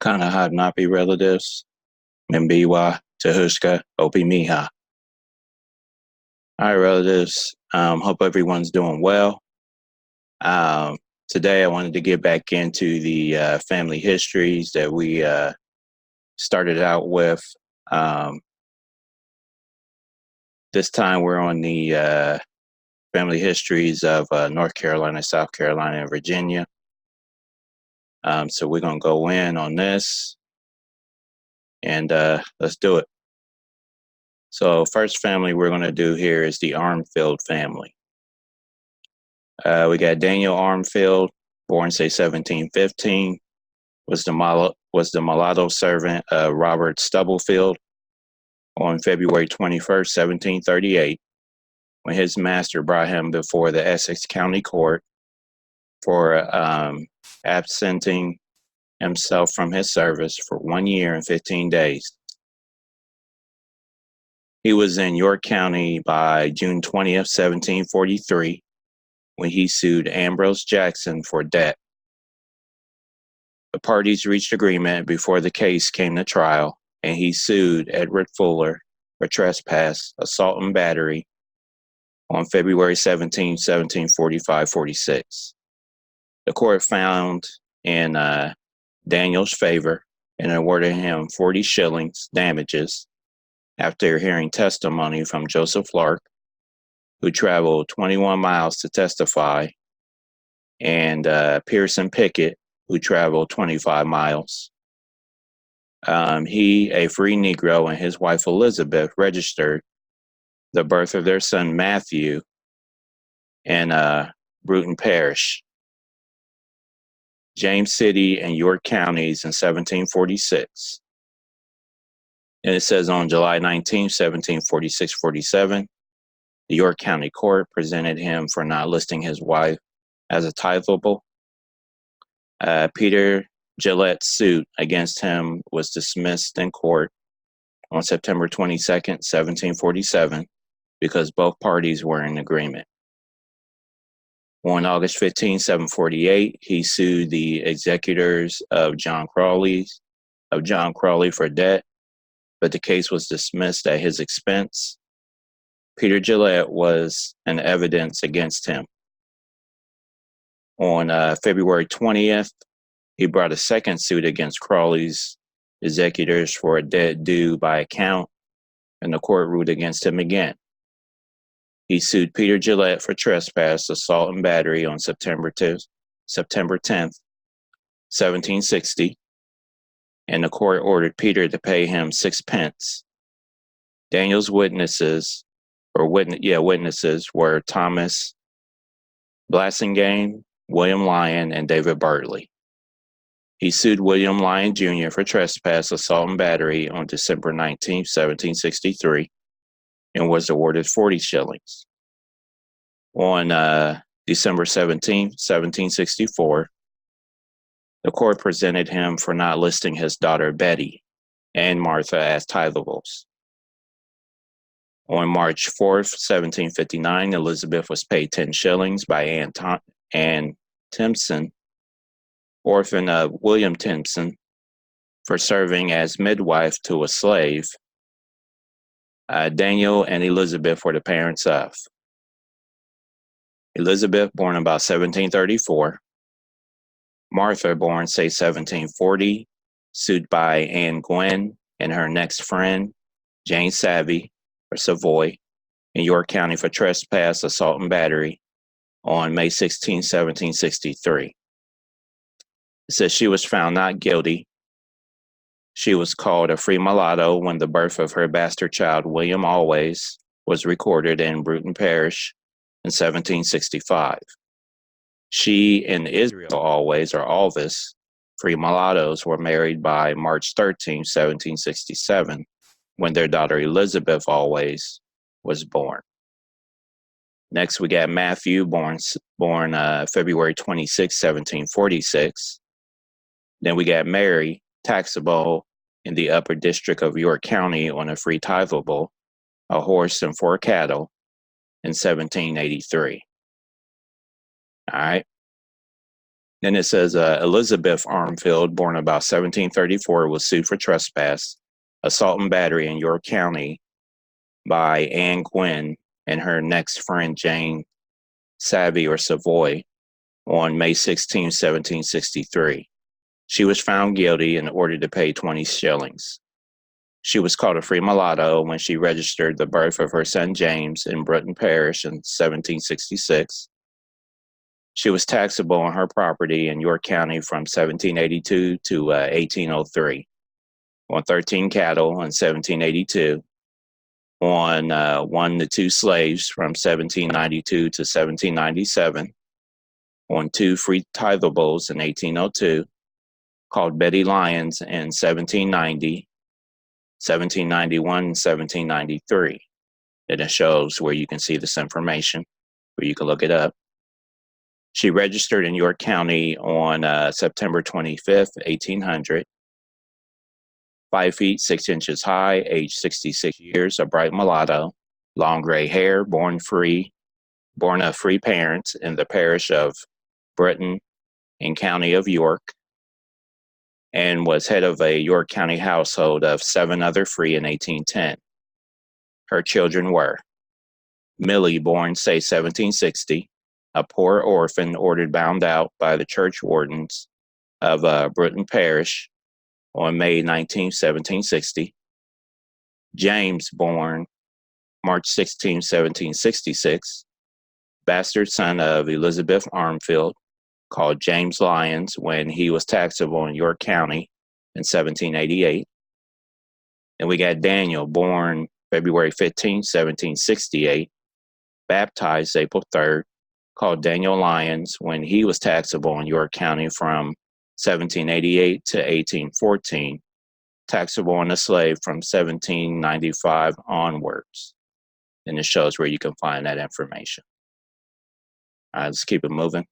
Kana napi relatives, Mimbiwa, Tahushka, Opi Miha. Hi, relatives. Hope everyone's doing well. Today, I wanted to get back into the family histories that we started out with. This time, we're on the family histories of North Carolina, South Carolina, and Virginia. So we're going to go in on this, and let's do it. So first family we're going to do here is the Armfield family. We got Daniel Armfield, born say 1715, was the mulatto servant of Robert Stubblefield on February 21st, 1738, when his master brought him before the Essex County Court for absenting himself from his service for 1 year and 15 days. He was in York County by June 20th, 1743, when he sued Ambrose Jackson for debt. The parties reached agreement before the case came to trial, and he sued Edward Fuller for trespass, assault, and battery on February 17, 1745-46. The court found in Daniel's favor and awarded him 40 shillings damages after hearing testimony from Joseph Lark, who traveled 21 miles to testify, and Pearson Pickett, who traveled 25 miles. He, a free Negro, and his wife Elizabeth registered the birth of their son Matthew in Bruton Parish, James City, and York counties in 1746. And it says on July 19, 1746-47, the York County Court presented him for not listing his wife as a titleable. Peter Gillette's suit against him was dismissed in court on September 22nd, 1747, because both parties were in agreement. On August 15, 1748, he sued the executors of John Crawley for debt, but the case was dismissed at his expense. Peter Gillette was an evidence against him. On February 20th, he brought a second suit against Crawley's executors for a debt due by account, and the court ruled against him again. He sued Peter Gillette for trespass, assault, and battery on September 10th, 1760, and the court ordered Peter to pay him 6 pence. Daniel's witnesses were Thomas Blassingame, William Lyon, and David Bartley. He sued William Lyon Jr. for trespass, assault, and battery on December 19, 1763, and was awarded 40 shillings. On December 17, 1764, the court presented him for not listing his daughter Betty and Martha as titleables. On March 4th, 1759, Elizabeth was paid 10 shillings by Anne Timpson, orphan of William Timpson, for serving as midwife to a slave. Daniel and Elizabeth were the parents of Elizabeth, born about 1734. Martha, born say 1740, sued by Anne Gwynn and her next friend, Jane Savvy, or Savoy, in York County for trespass, assault, and battery on May 16, 1763. It says she was found not guilty. She was called a free mulatto when the birth of her bastard child, William Always, was recorded in Bruton Parish in 1765. She and Israel Always, or Alvis, free mulattoes, were married by March 13, 1767, when their daughter Elizabeth Always was born. Next, we got Matthew, born February 26, 1746. Then we got Mary, taxable in the upper district of York County on a free titleable, a horse and 4 cattle, in 1783. All right. Then it says Elizabeth Armfield, born about 1734, was sued for trespass, assault and battery in York County by Anne Gwynn and her next friend Jane Savvy or Savoy on May 16, 1763. She was found guilty and ordered to pay 20 shillings. She was called a Freemulatto when she registered the birth of her son James in Broughton Parish in 1766. She was taxable on her property in York County from 1782 to 1803, on 13 cattle in 1782, on 1 to 2 slaves from 1792 to 1797, on 2 free tithables in 1802, called Betty Lyons in 1790, 1791, and 1793. And it shows where you can see this information, where you can look it up. She registered in York County on September 25th, 1800. 5 feet 6 inches high, age 66 years, a bright mulatto, long gray hair, born of free parents in the parish of Broughton in County of York, and was head of a York County household of 7 other free in 1810. Her children were Millie, born, say, 1760, a poor orphan ordered bound out by the church wardens of Broughton Parish on May 19, 1760. James, born March 16, 1766, bastard son of Elizabeth Armfield, called James Lyons when he was taxable in York County in 1788. And we got Daniel, born February 15, 1768, baptized April 3rd, called Daniel Lyons when he was taxable in York County from 1788 to 1814, taxable on a slave from 1795 onwards. And it shows where you can find that information. All right, let's keep it moving.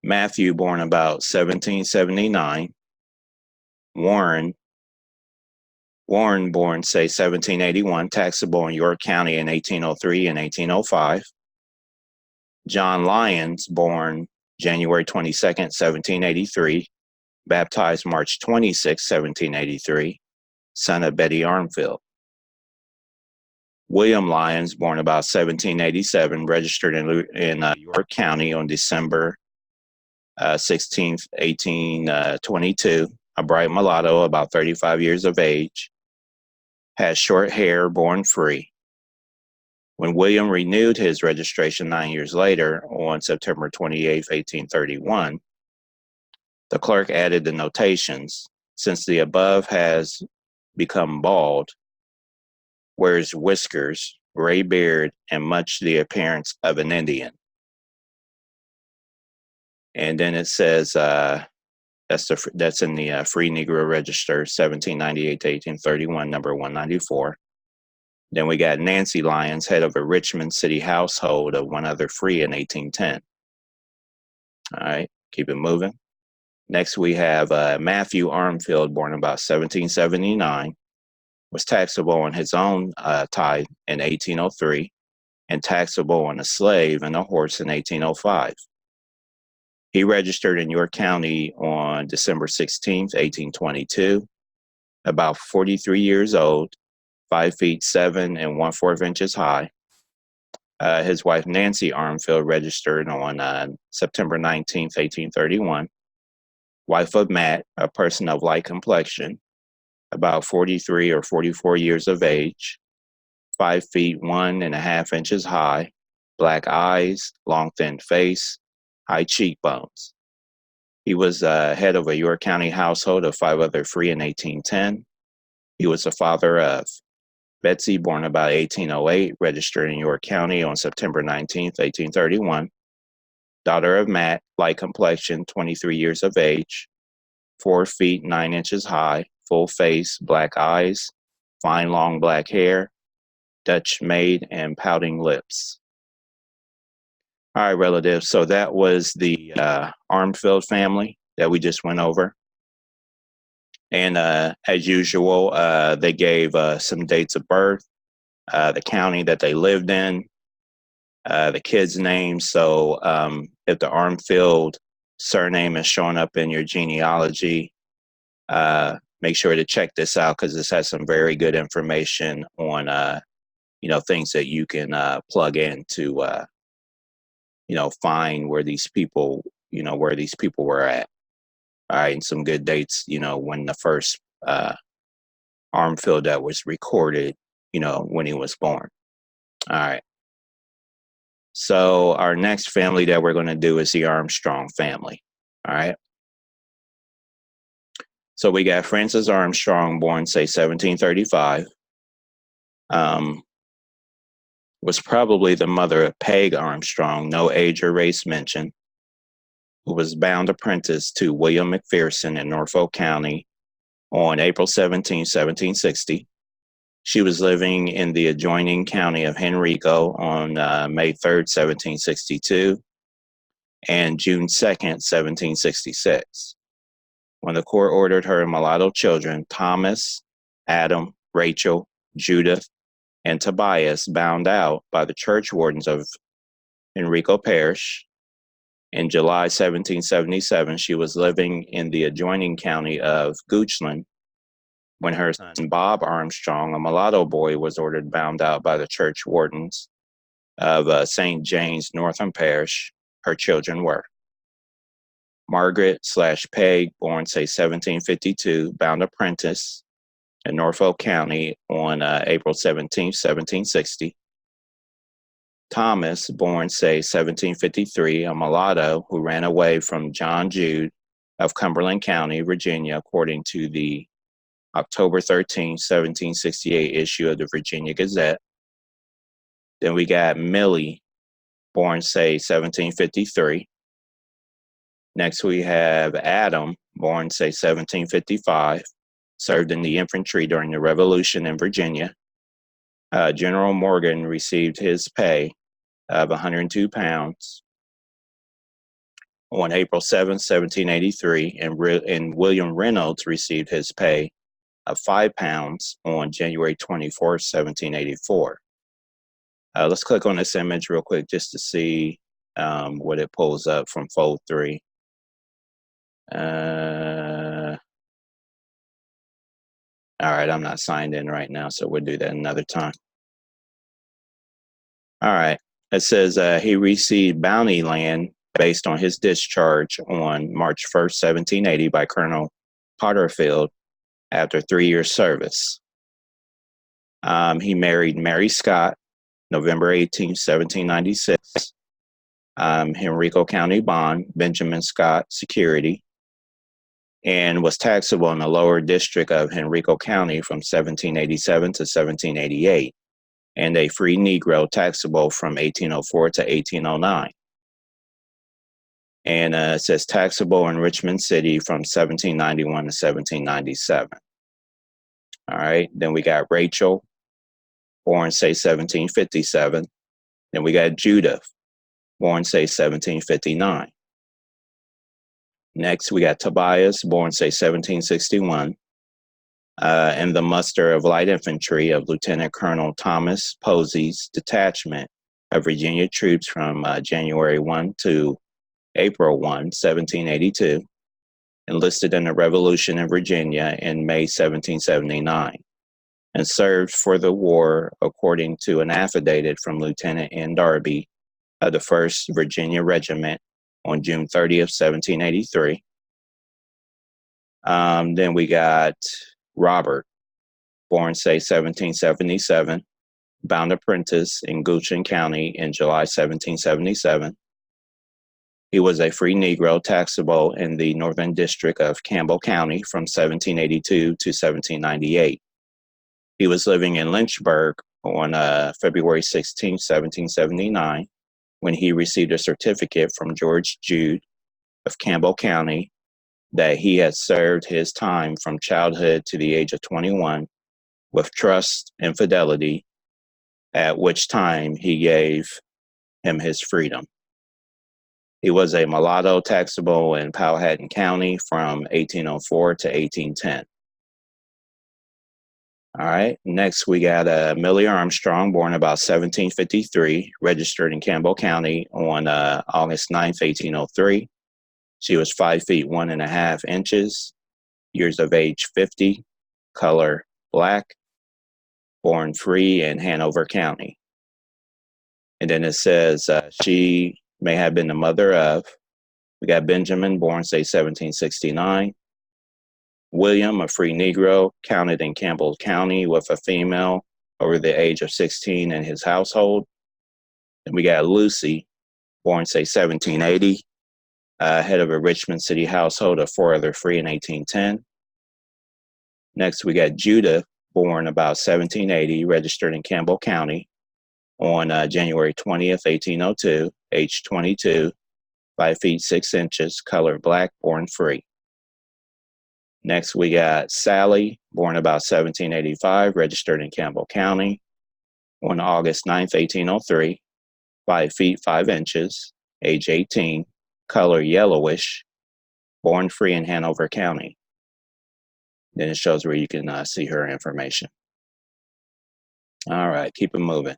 Matthew, born about 1779. Warren, born, say, 1781, taxable in York County in 1803 and 1805. John Lyons, born January 22nd, 1783, baptized March 26, 1783, son of Betty Armfield. William Lyons, born about 1787, registered in York County on December 16, 1822, a bright mulatto about 35 years of age, has short hair, born free. When William renewed his registration 9 years later, on September 28, 1831, the clerk added the notations, since the above has become bald, wears whiskers, gray beard, and much the appearance of an Indian. And then it says, that's in the Free Negro Register, 1798 to 1831, number 194. Then we got Nancy Lyons, head of a Richmond City household of 1 other free in 1810. All right, keep it moving. Next, we have Matthew Armfield, born about 1779, was taxable on his own tithe in 1803, and taxable on a slave and a horse in 1805. He registered in York County on December 16, 1822, about 43 years old, 5 feet 7 and 1/4 inches high. His wife Nancy Armfield registered on September 19, 1831. Wife of Matt, a person of light complexion, about 43 or 44 years of age, 5 feet 1.5 inches high, black eyes, long thin face, high cheekbones. He was head of a York County household of 5 other free in 1810. He was the father of Betsy, born about 1808, registered in York County on September 19, 1831. Daughter of Matt, light complexion, 23 years of age, 4 feet 9 inches high, full face, black eyes, fine long black hair, Dutch maid, and pouting lips. All right, relatives. So that was the Armfield family that we just went over. And as usual, they gave some dates of birth, the county that they lived in, the kids' names. So if the Armfield surname is showing up in your genealogy, make sure to check this out because this has some very good information on things that you can plug in to find where these people were at. All right, and some good dates, when the first Armfield that was recorded, when he was born. All right. So our next family that we're going to do is the Armstrong family. All right. So we got Frances Armstrong, born, say, 1735. Was probably the mother of Peg Armstrong, no age or race mentioned, who was bound apprentice to William McPherson in Norfolk County on April 17, 1760. She was living in the adjoining county of Henrico on May 3rd, 1762, and June 2nd, 1766, when the court ordered her mulatto children, Thomas, Adam, Rachel, Judith, and Tobias, bound out by the church wardens of Henrico Parish. In July 1777, she was living in the adjoining county of Goochland when her son Bob Armstrong, a mulatto boy, was ordered bound out by the church wardens of St. James Northam Parish. Her children were Margaret/Peg, born, say, 1752, bound apprentice in Norfolk County on April 17, 1760. Thomas, born, say, 1753, a mulatto who ran away from John Jude of Cumberland County, Virginia, according to the October 13, 1768 issue of the Virginia Gazette. Then we got Millie, born, say, 1753. Next we have Adam, born, say, 1755, served in the infantry during the Revolution in Virginia. General Morgan received his pay of 102 pounds on April 7, 1783, and William Reynolds received his pay of 5 pounds on January 24, 1784. Let's click on this image real quick just to see what it pulls up from Fold 3. All right, I'm not signed in right now, so we'll do that another time. All right, it says he received bounty land based on his discharge on March 1st, 1780 by Colonel Potterfield after 3 years service. He married Mary Scott, November 18, 1796. Henrico County bond, Benjamin Scott security, and was taxable in the lower district of Henrico County from 1787 to 1788, and a free Negro taxable from 1804 to 1809. And it says taxable in Richmond City from 1791 to 1797. All right, then we got Rachel, born, say, 1757. Then we got Judith, born, say, 1759. Next, we got Tobias, born, say, 1761, in the muster of light infantry of Lieutenant Colonel Thomas Posey's detachment of Virginia troops from January 1 to April 1, 1782, enlisted in the Revolution in Virginia in May 1779, and served for the war according to an affidavit from Lieutenant N. Darby of the 1st Virginia Regiment on June 30th, 1783. Then we got Robert, born, say, 1777, bound apprentice in Goochland County in July 1777. He was a free Negro taxable in the Northern District of Campbell County from 1782 to 1798. He was living in Lynchburg on February 16, 1779, when he received a certificate from George Jude of Campbell County that he had served his time from childhood to the age of 21 with trust and fidelity, at which time he gave him his freedom. He was a mulatto taxable in Powhatan County from 1804 to 1810. All right. Next, we got Millie Armstrong, born about 1753, registered in Campbell County on August 9th, 1803. She was 5 feet 1.5 inches, years of age 50, color black, born free in Hanover County. And then it says she may have been the mother of, we got Benjamin, born, say, 1769. William, a free Negro, counted in Campbell County with a female over the age of 16 in his household. And we got Lucy, born, say, 1780, head of a Richmond City household of 4 other free in 1810. Next, we got Judah, born about 1780, registered in Campbell County on January 20th, 1802, age 22, 5 feet 6 inches, color black, born free. Next, we got Sally, born about 1785, registered in Campbell County on August 9th, 1803, 5 feet 5 inches, age 18, color yellowish, born free in Hanover County. Then it shows where you can see her information. All right, keep it moving.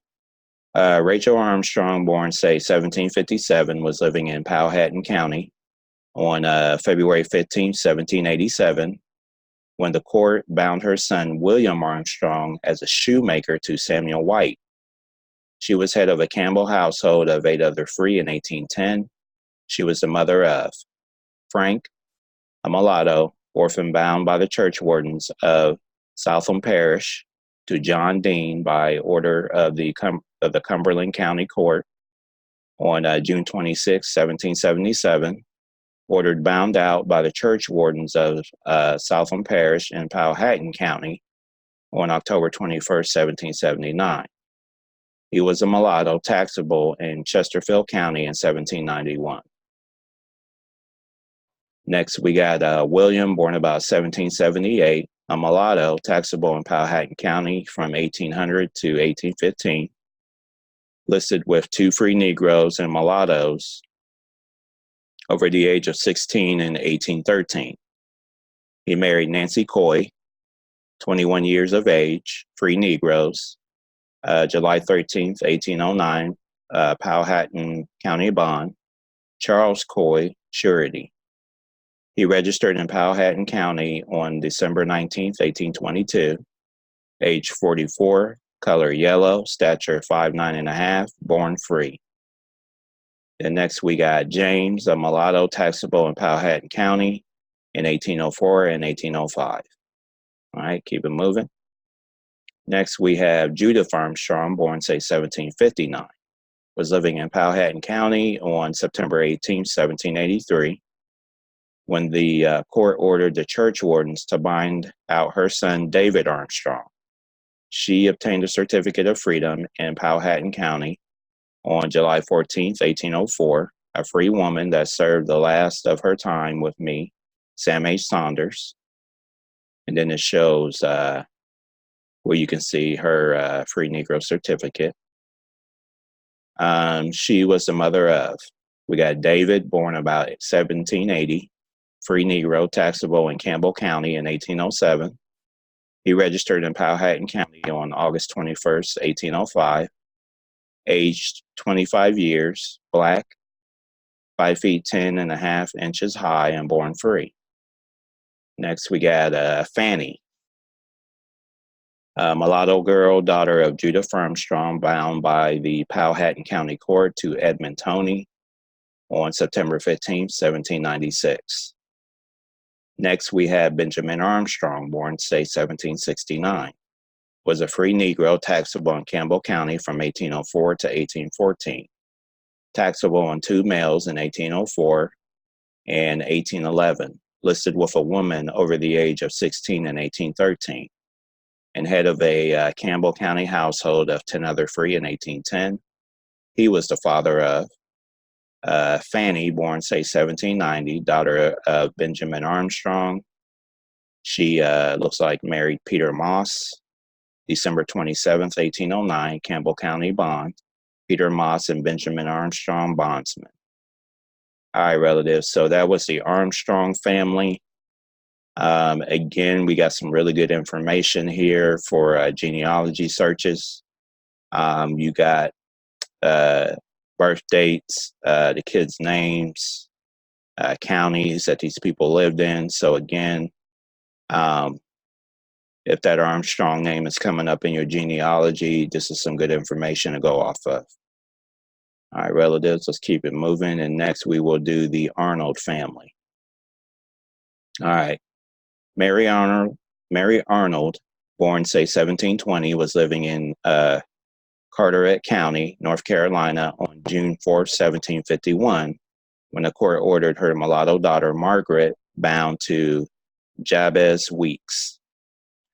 Rachel Armstrong, born, say, 1757, was living in Powhatan County on February 15th, 1787, when the court bound her son William Armstrong as a shoemaker to Samuel White. She was head of a Campbell household of 8 other free in 1810. She was the mother of Frank, a mulatto, orphan bound by the church wardens of Southam Parish to John Dean by order of the Cumberland County Court on June 26, 1777. Ordered bound out by the church wardens of Southam Parish in Powhatan County on October 21st, 1779. He was a mulatto taxable in Chesterfield County in 1791. Next, we got William, born about 1778, a mulatto taxable in Powhatan County from 1800 to 1815, listed with 2 free Negroes and mulattoes over the age of 16 in 1813. He married Nancy Coy, 21 years of age, free Negroes, July 13th, 1809, Powhatan County bond, Charles Coy, surety. He registered in Powhatan County on December 19th, 1822, age 44, color yellow, stature 5'9.5", born free. Then next we got James, a mulatto taxable in Powhatan County in 1804 and 1805. All right, keep it moving. Next we have Judith Armstrong, born, say, 1759, was living in Powhatan County on September 18, 1783, when the court ordered the church wardens to bind out her son David Armstrong. She obtained a certificate of freedom in Powhatan County on July 14th, 1804, a free woman that served the last of her time with me, Sam H. Saunders. And then it shows where you can see her free Negro certificate. She was the mother of, we got David, born about 1780, free Negro, taxable in Campbell County in 1807. He registered in Powhatan County on August 21st, 1805. Aged 25 years, black, 5 feet 10.5 inches high, and born free. Next, we got Fanny, a mulatto girl, daughter of Judith Armstrong, bound by the Powhatan County Court to Edmund Toney on September 15, 1796. Next, we have Benjamin Armstrong, born, say, 1769. Was a free Negro taxable in Campbell County from 1804 to 1814. Taxable on 2 males in 1804 and 1811. Listed with a woman over the age of 16 in 1813. And head of a Campbell County household of 10 other free in 1810. He was the father of Fanny, born, say, 1790, daughter of Benjamin Armstrong. She looks like married Peter Moss, December 27th, 1809, Campbell County bond, Peter Moss and Benjamin Armstrong, bondsman. All right, relatives, so that was the Armstrong family. Again, we got some really good information here for genealogy searches. You got birth dates, the kids' names, counties that these people lived in. So again, if that Armstrong name is coming up in your genealogy, this is some good information to go off of. All right, relatives, let's keep it moving. And next we will do the Arnold family. All right. Mary Arnold, born, say, 1720, was living in Carteret County, North Carolina on June 4th, 1751, when the court ordered her mulatto daughter, Margaret, bound to Jabez Weeks.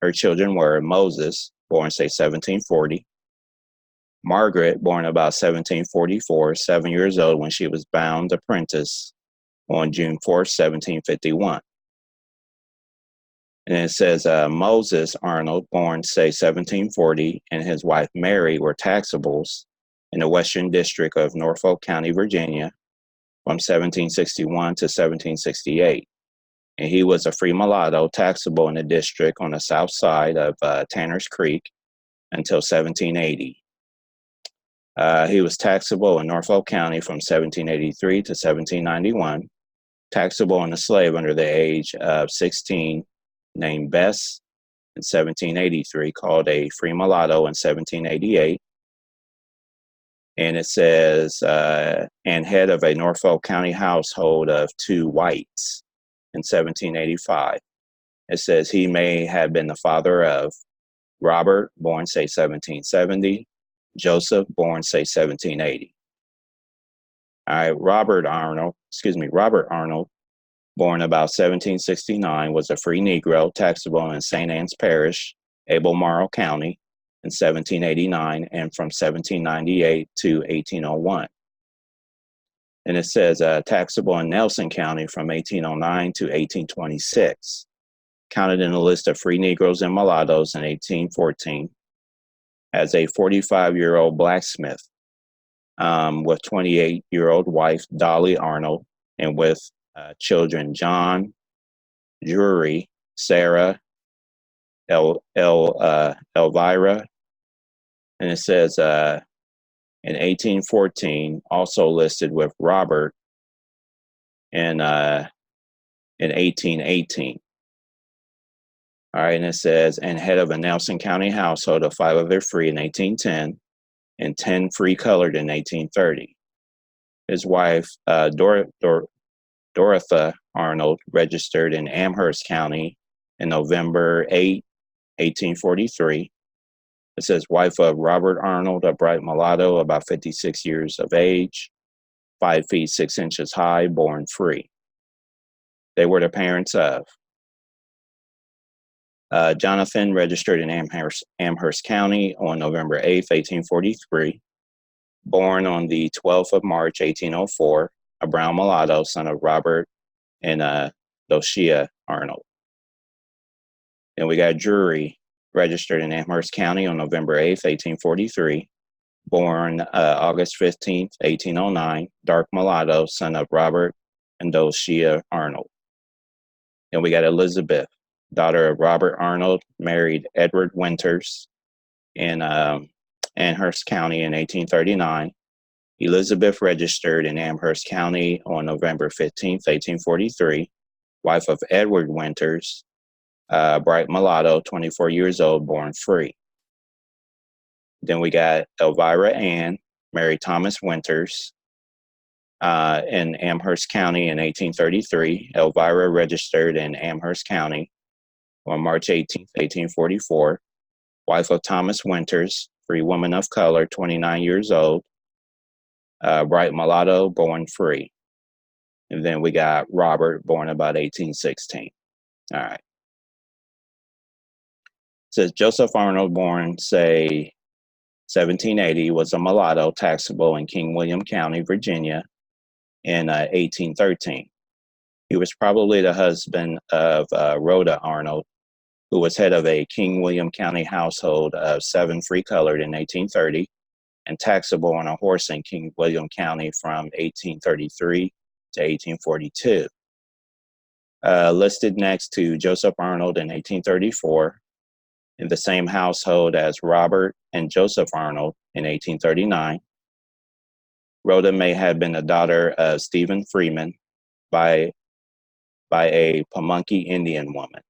Her children were Moses, born, say, 1740, Margaret, born about 1744, 7 years old when she was bound apprentice on June 4th, 1751. And it says Moses Arnold, born, say, 1740, and his wife Mary were taxables in the Western District of Norfolk County, Virginia, from 1761 to 1768. And he was a free mulatto, taxable in the district on the south side of Tanner's Creek until 1780. He was taxable in Norfolk County from 1783 to 1791, taxable on a slave under the age of 16 named Bess in 1783, called a free mulatto in 1788. And it says, and head of a Norfolk County household of 2 whites in 1785. It says he may have been the father of Robert, born, say, 1770, Joseph, born, say, 1780. All right, Robert Arnold, born about 1769, was a free Negro, taxable in St. Anne's Parish, Albemarle County, in 1789, and from 1798 to 1801. And it says taxable in Nelson County from 1809 to 1826. Counted in the list of free Negroes and mulattoes in 1814 as a 45-year-old blacksmith with 28-year-old wife Dolly Arnold, and with children John, Drury, Sarah, Elvira, and it says in 1814 also listed with Robert in 1818. All right, and it says, and head of a Nelson County household of 5 of their free in 1810 and 10 free colored in 1830. His wife, Dorotha Arnold, registered in Amherst County in November 8, 1843. It says, wife of Robert Arnold, a bright mulatto, about 56 years of age, 5 feet 6 inches high, born free. They were the parents of Jonathan, registered in Amherst County on November 8, 1843, born on the 12th of March, 1804, a brown mulatto, son of Robert and Doshia Arnold. Then we got Drury, registered in Amherst County on November 8, 1843, born August 15, 1809, dark mulatto, son of Robert and Doshia Arnold. Then we got Elizabeth, daughter of Robert Arnold, married Edward Winters in Amherst County in 1839. Elizabeth registered in Amherst County on November 15, 1843, wife of Edward Winters, bright mulatto, 24 years old, born free. Then we got Elvira Ann, married Thomas Winters in Amherst County in 1833. Elvira registered in Amherst County on March 18, 1844, wife of Thomas Winters, free woman of color, 29 years old, bright mulatto, born free. And then we got Robert, born about 1816. All right. It says Joseph Arnold, born, say, 1780, was a mulatto, taxable in King William County, Virginia, in 1813. He was probably the husband of Rhoda Arnold, who was head of a King William County household of 7 free colored in 1830, and taxable on a horse in King William County from 1833 to 1842. Listed next to Joseph Arnold in 1834, in the same household as Robert and Joseph Arnold in 1839. Rhoda may have been a daughter of Stephen Freeman by a Pamunkey Indian woman.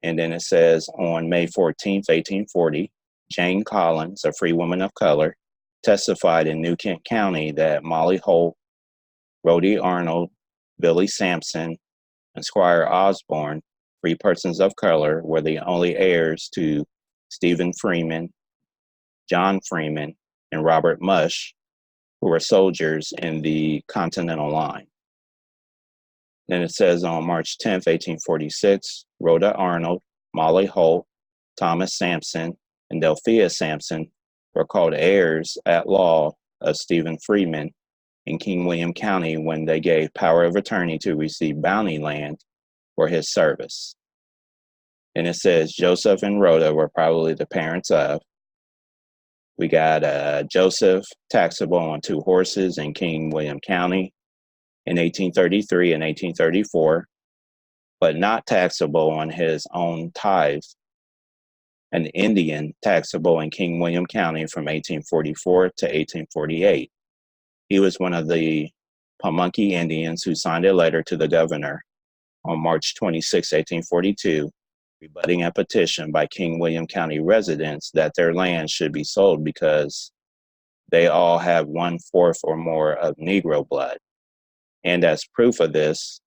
And then it says on May 14th, 1840, Jane Collins, a free woman of color, testified in New Kent County that Molly Holt, Rhodey Arnold, Billy Sampson, and Squire Osborne, three persons of color, were the only heirs to Stephen Freeman, John Freeman, and Robert Mush, who were soldiers in the Continental Line. Then it says on March 10th, 1846, Rhoda Arnold, Molly Holt, Thomas Sampson, and Delphia Sampson were called heirs at law of Stephen Freeman in King William County when they gave power of attorney to receive bounty land for his service. And it says Joseph and Rhoda were probably the parents of. We got Joseph taxable on 2 horses in King William County in 1833 and 1834, but not taxable on his own tithe. An Indian taxable in King William County from 1844 to 1848. He was one of the Pamunkey Indians who signed a letter to the governor on March 26, 1842, rebutting a petition by King William County residents that their land should be sold because they all have 1/4 or more of Negro blood. And as proof of this,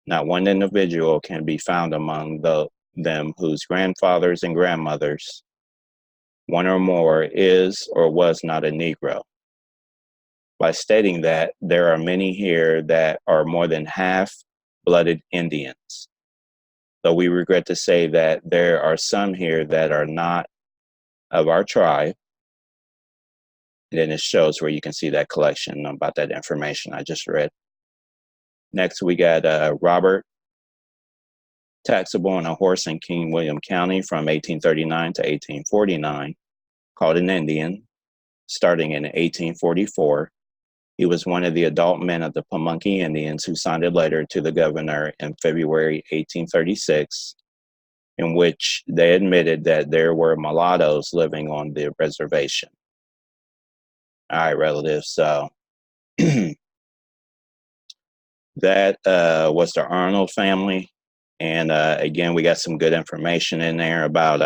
not one individual can be found among them whose grandfathers and grandmothers, one or more, is or was not a Negro. By stating that, there are many here that are more than half-blooded Indians. Though we regret to say that there are some here that are not of our tribe. And then it shows where you can see that collection about that information I just read. Next, we got Robert, taxable on a horse in King William County from 1839 to 1849, called an Indian, starting in 1844. He was one of the adult men of the Pamunkey Indians who signed a letter to the governor in February 1836, in which they admitted that there were mulattoes living on the reservation. All right, relatives, so that was the Arnold family. And again, we got some good information in there about,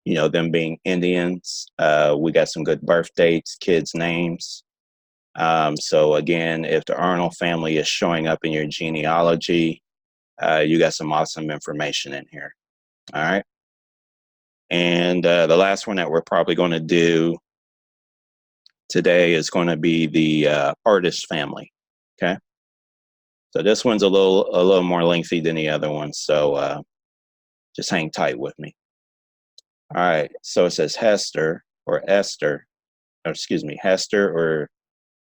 them being Indians. We got some good birth dates, kids' names. So again, if the Arnold family is showing up in your genealogy, you got some awesome information in here. All right. And the last one that we're probably going to do today is going to be the Artist family. Okay. So this one's a little more lengthy than the other one. So just hang tight with me. All right. So it says Hester or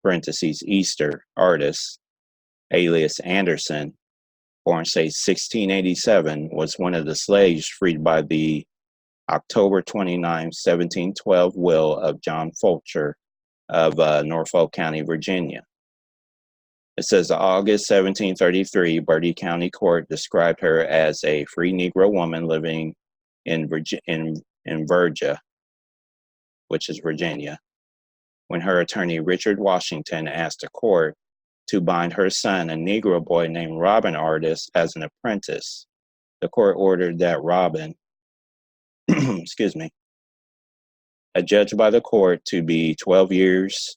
parentheses Easter Artist, alias Anderson, born say 1687, was one of the slaves freed by the October 29, 1712 will of John Fulcher of Norfolk County, Virginia. It says August 1733, Bertie County Court described her as a free Negro woman living in Virgia, which is Virginia, when her attorney Richard Washington asked the court to bind her son, a Negro boy named Robin Artist, as an apprentice. The court ordered that Robin, adjudged by the court to be 12 years,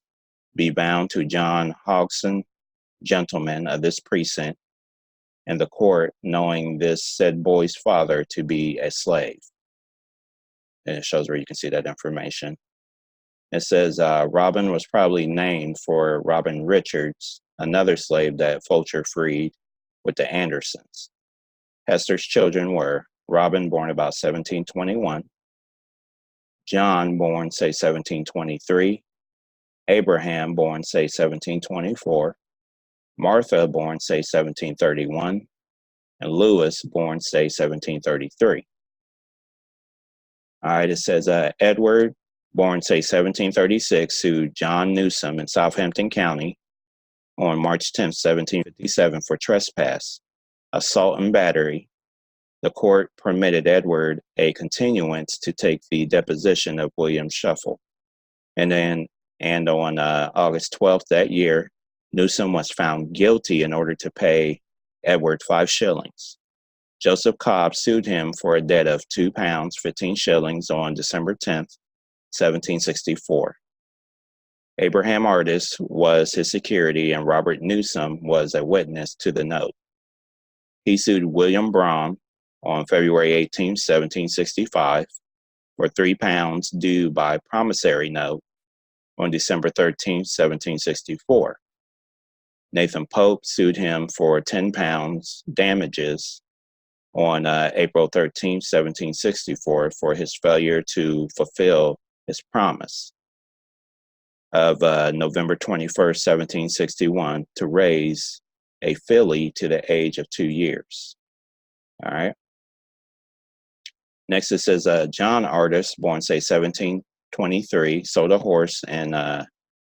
be bound to John Hodgson, gentleman of this precinct, and the court, knowing this said boy's father to be a slave. And it shows where you can see that information. It says Robin was probably named for Robin Richards, another slave that Fulcher freed with the Andersons. Hester's children were Robin, born about 1721, John, born say 1723, Abraham, born say 1724, Martha, born say 1731, and Lewis, born say 1733. All right, it says Edward, born say 1736, sued John Newsom in Southampton County on March 10, 1757 for trespass, assault, and battery. The court permitted Edward a continuance to take the deposition of William Shuffle. And on August 12th that year, Newsom was found guilty in order to pay Edward 5 shillings. Joseph Cobb sued him for a debt of £2 15 shillings on December 10th, 1764. Abraham Artist was his security, and Robert Newsom was a witness to the note. He sued William Brom on February 18, 1765, for £3 due by promissory note on December 13, 1764. Nathan Pope sued him for £10 damages on April 13, 1764, for his failure to fulfill his promise of November 21st, 1761, to raise a filly to the age of 2 years. All right. Next, it says John Artist, born, say, 1723, sold a horse and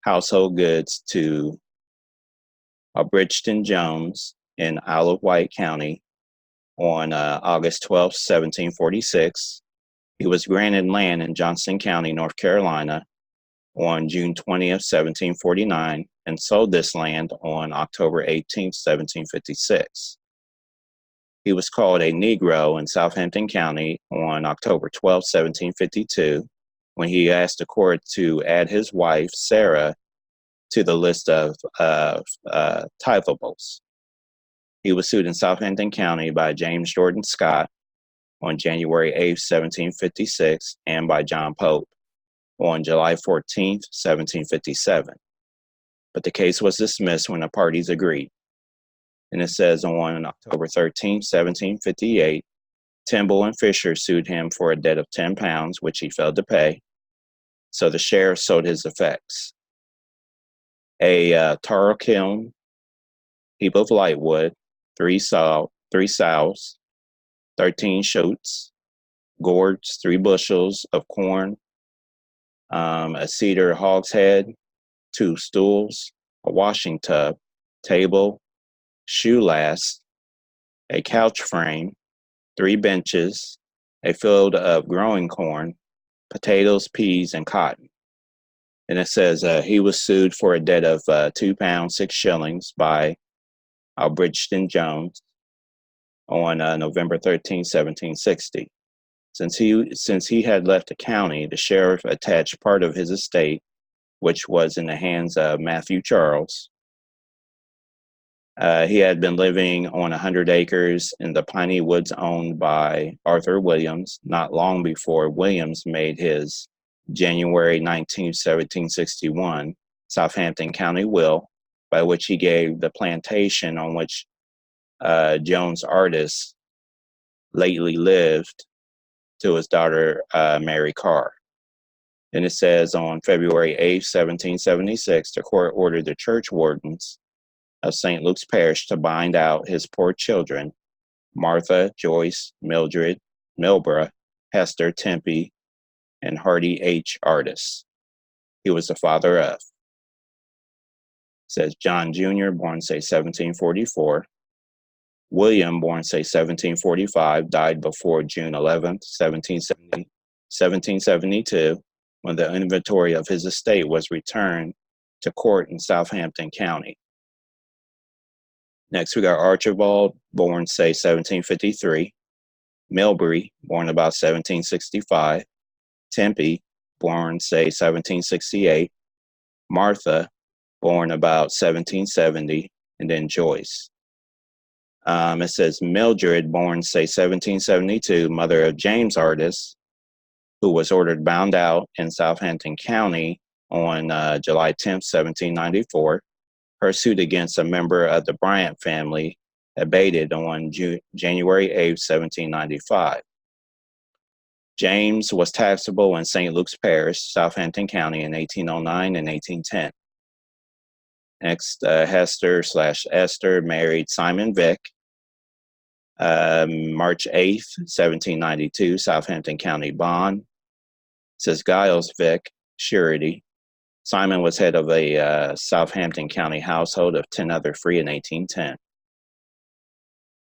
household goods to Bridgeton Jones in Isle of Wight County on August 12, 1746. He was granted land in Johnston County, North Carolina on June 20th, 1749, and sold this land on October 18th, 1756. He was called a Negro in Southampton County on October 12, 1752, when he asked the court to add his wife, Sarah, to the list of tithables. He was sued in Southampton County by James Jordan Scott on January 8, 1756, and by John Pope on July 14, 1757. But the case was dismissed when the parties agreed. And it says on October 13, 1758, Timble and Fisher sued him for a debt of £10, which he failed to pay. So the sheriff sold his effects: a tar kiln, heap of lightwood, 3 sows, 13 shoats, gourds, 3 bushels of corn, a cedar hogshead, 2 stools, a washing tub, table, shoe lasts, a couch frame, 3 benches, a field of growing corn, potatoes, peas, and cotton. And it says he was sued for a debt of £2 6 shillings by Bridgeton Jones on November 13, 1760. Since he had left the county, the sheriff attached part of his estate, which was in the hands of Matthew Charles. He had been living on 100 acres in the piney woods owned by Arthur Williams not long before Williams made his January 19, 1761 Southampton County will, by which he gave the plantation on which Jones Artist lately lived to his daughter Mary Carr. And it says on February 8, 1776, the court ordered the church wardens of St. Luke's Parish to bind out his poor children, Martha, Joyce, Mildred, Milbra, Hester, Tempe, and Hardy H. Artist. He was the father of. It says John Jr., born, say, 1744. William, born, say, 1745, died before June 11th, 1772, when the inventory of his estate was returned to court in Southampton County. Next, we got Archibald, born, say, 1753. Milbury, born about 1765. Tempe, born, say, 1768. Martha, born about 1770. And then Joyce. It says Mildred, born, say, 1772, mother of James Artist, who was ordered bound out in Southampton County on July 10th, 1794. Her suit against a member of the Bryant family abated on January 8, 1795. James was taxable in St. Luke's Parish, Southampton County in 1809 and 1810. Next, Hester Esther married Simon Vick, March 8th, 1792, Southampton County bond. It says Giles Vick, surety. Simon was head of a Southampton County household of 10 other free in 1810.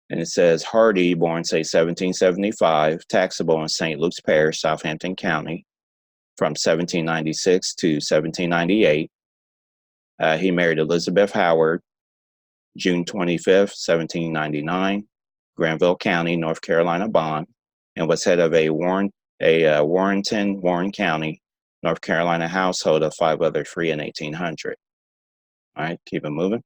And it says Hardy, born, say, 1775, taxable in St. Luke's Parish, Southampton County, from 1796 to 1798. He married Elizabeth Howard, June 25th, 1799, Granville County, North Carolina bond, and was head of a Warrenton, Warren County, North Carolina household of 5 other free in 1800. All right, keep it moving.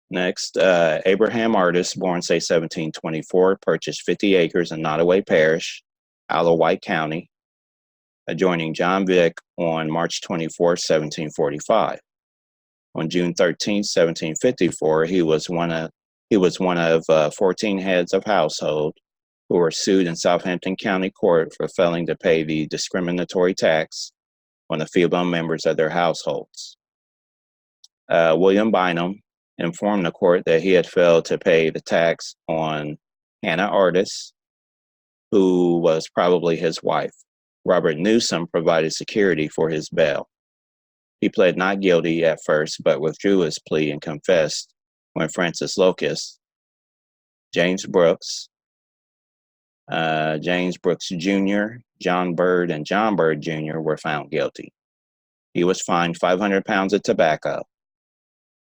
Next, Abraham Artist, born, say, 1724, purchased 50 acres in Nottoway Parish, Isle of Wight County, adjoining John Vick on March 24, 1745. On June 13, 1754, he was one of 14 heads of household who were sued in Southampton County Court for failing to pay the discriminatory tax on the female members of their households. William Bynum informed the court that he had failed to pay the tax on Hannah Artist, who was probably his wife. Robert Newsom provided security for his bail. He pled not guilty at first, but withdrew his plea and confessed when Francis Locust, James Brooks Jr., John Bird, and John Bird Jr. were found guilty. He was fined 500 pounds of tobacco.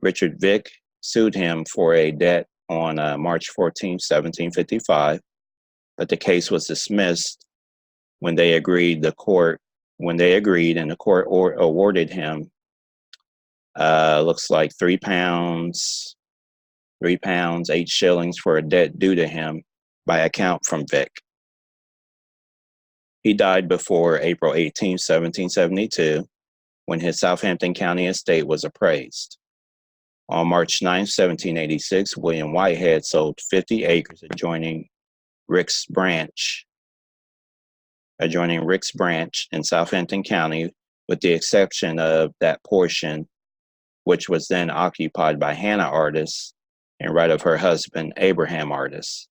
Richard Vick sued him for a debt on March 14, 1755, but the case was dismissed when they agreed, and the court awarded him looks like 3 pounds, 8 shillings for a debt due to him by account from Vick. He died before April 18, 1772, when his Southampton County estate was appraised. On March 9, 1786, William Whitehead sold 50 acres adjoining Rick's Branch in Southampton County, with the exception of that portion which was then occupied by Hannah Artist in right of her husband, Abraham Artist,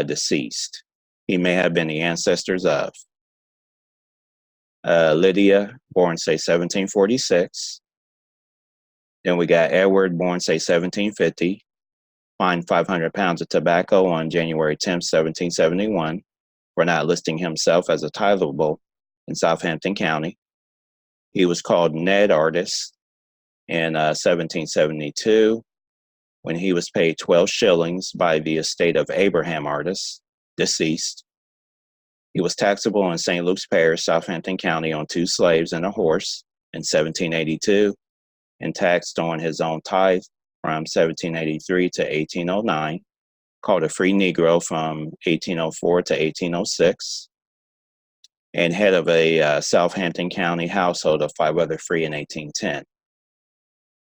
deceased. He may have been the ancestors of Lydia, born, say, 1746. Then we got Edward, born, say, 1750, fined 500 pounds of tobacco on January 10, 1771, for not listing himself as a titleable in Southampton County. He was called Ned Artist in 1772, when he was paid 12 shillings by the estate of Abraham Artist, deceased. He was taxable in St. Luke's Parish, Southampton County, on 2 slaves and a horse in 1782, and taxed on his own tithe from 1783 to 1809, called a free Negro from 1804 to 1806, and head of a Southampton County household of 5 other free in 1810.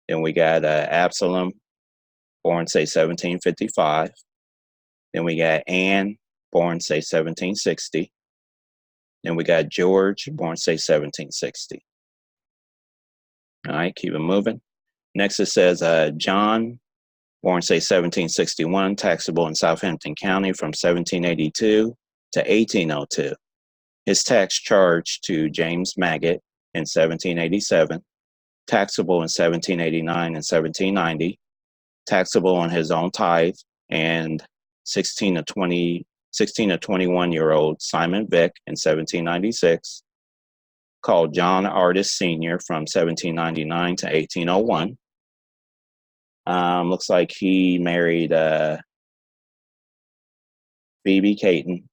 Then we got Absalom, born, say, 1755. Then we got Anne, born, say, 1760. Then we got George, born, say, 1760. All right, keep it moving. Next it says John, born, say, 1761, taxable in Southampton County from 1782 to 1802. His tax charged to James Maggot in 1787, taxable in 1789 and 1790, taxable on his own tithe, and 16 to 21-year-old Simon Vick in 1796, called John Artist Sr. from 1799 to 1801. Looks like he married Phoebe Canton,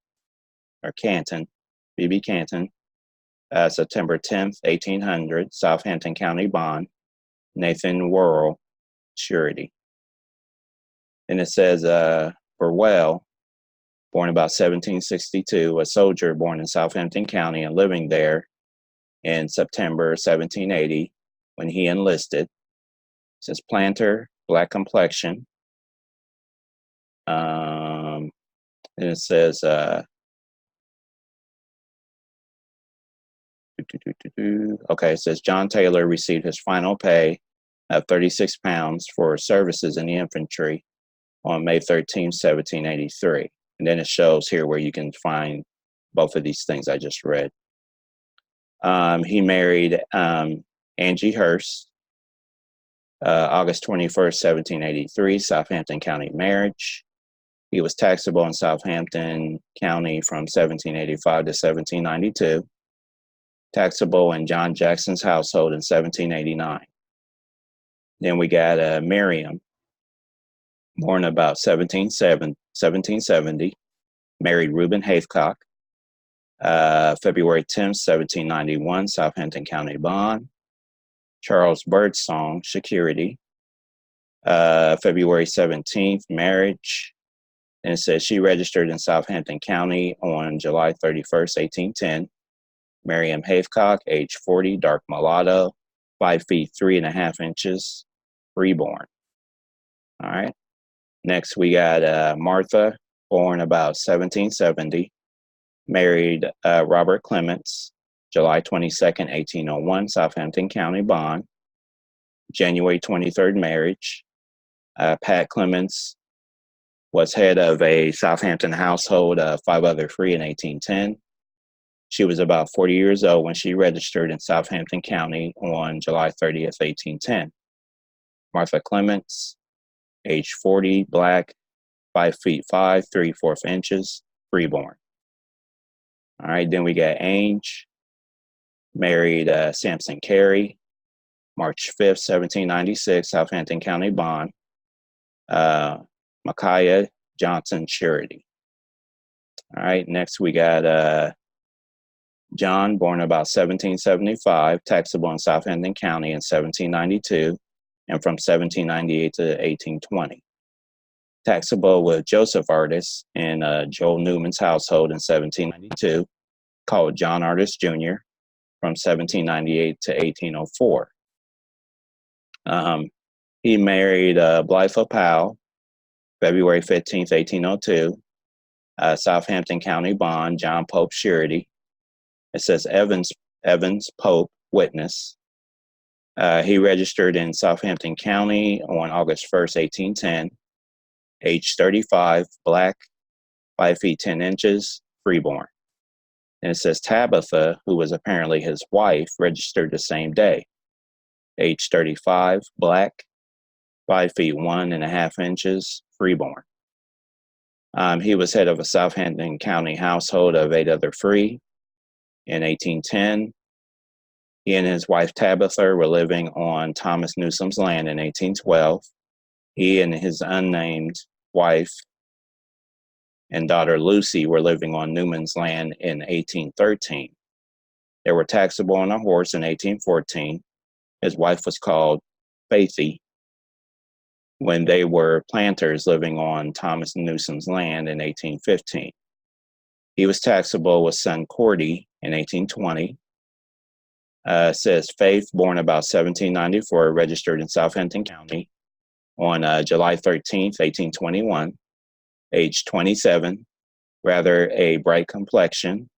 September 10th, 1800, Southampton County bond, Nathan Worrell, surety. And it says Burwell, born about 1762, a soldier born in Southampton County and living there in September 1780 when he enlisted. It says planter, black complexion. And it says okay, it says John Taylor received his final pay of 36 pounds for services in the infantry on May 13, 1783. And then it shows here where you can find both of these things I just read. He married Angie Hurst, August 21st, 1783, Southampton County marriage. He was taxable in Southampton County from 1785 to 1792. Taxable in John Jackson's household in 1789. Then we got Miriam, born about 1770, married Reuben Hathcock, February 10th, 1791, Southampton County bond. Charles Birdsong, security, February 17th, marriage. And it says she registered in Southampton County on July 31st, 1810. Miriam Hathcock, age 40, dark mulatto, 5 feet 3.5 inches, freeborn. All right. Next, we got Martha, born about 1770, married Robert Clements, July 22nd, 1801, Southampton County bond. January 23rd, marriage. Pat Clements was head of a Southampton household of 5 other free in 1810. She was about 40 years old when she registered in Southampton County on July 30th, 1810. Martha Clements, age 40, black, 5 feet 5, 3/4 inches, freeborn. All right, then we got Ange, married Sampson Carey, March 5th, 1796, Southampton County bond. Micaiah Johnson, surety. All right, next we got John, born about 1775, taxable in Southampton County in 1792, and from 1798 to 1820. Taxable with Joseph Artist in Joel Newman's household in 1792, called John Artist Jr., from 1798 to 1804. He married Blythe Powell, February 15th, 1802, Southampton County bond, John Pope surety. It says Evans Pope, witness. He registered in Southampton County on August 1st, 1810, age 35, black, 5 feet 10 inches, freeborn. And it says Tabitha, who was apparently his wife, registered the same day, age 35, black, 5 feet 1.5 inches, freeborn. He was head of a Southampton County household of 8 other free. In 1810, he and his wife Tabitha were living on Thomas Newsom's land in 1812. He and his unnamed wife and daughter Lucy were living on Newman's land in 1813. They were taxable on a horse in 1814. His wife was called Faithy when they were planters living on Thomas Newsom's land in 1815. He was taxable with son Cordy in 1820. Says Faith, born about 1794, registered in Southampton County on July 13th, 1821, age 27, rather a bright complexion,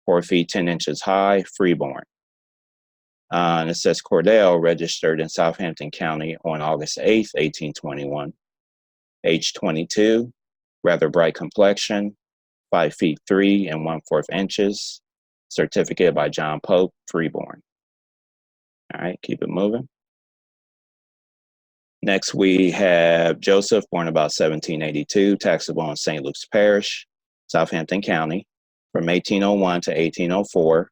4 feet 10 inches high, freeborn. And it says Cordell registered in Southampton County on August 8th, 1821, age 22, rather bright complexion, 5 feet 3 1/4 inches, certificate by John Pope, freeborn. All right, keep it moving. Next, we have Joseph, born about 1782, taxable in St. Luke's Parish, Southampton County, from 1801 to 1804,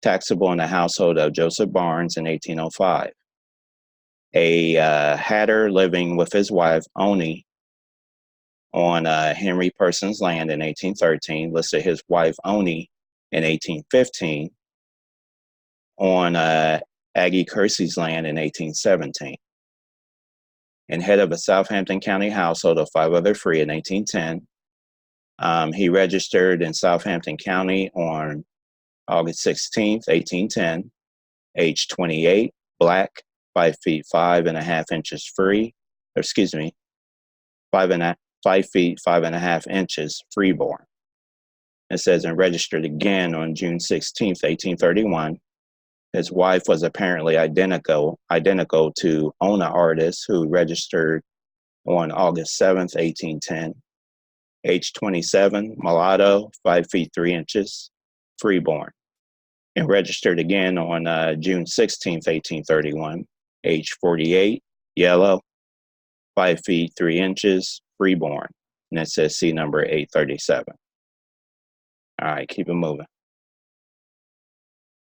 taxable in the household of Joseph Barnes in 1805. A hatter living with his wife, Oni, on Henry Person's land in 1813, listed his wife, Oni, in 1815, on Aggie Kersey's land in 1817. And head of a Southampton County household of 5 other free in 1810. He registered in Southampton County on August 16th, 1810, age 28, black, 5 feet 5.5 inches free, 5 feet 5.5 inches freeborn. It says, and registered again on June 16th, 1831. His wife was apparently identical to Ona Artist, who registered on August 7th, 1810. Age 27, mulatto, 5 feet 3 inches, freeborn. and registered again on June 16th, 1831, age 48, yellow, 5 feet 3 inches, freeborn. And it says C number 837. All right, keep it moving.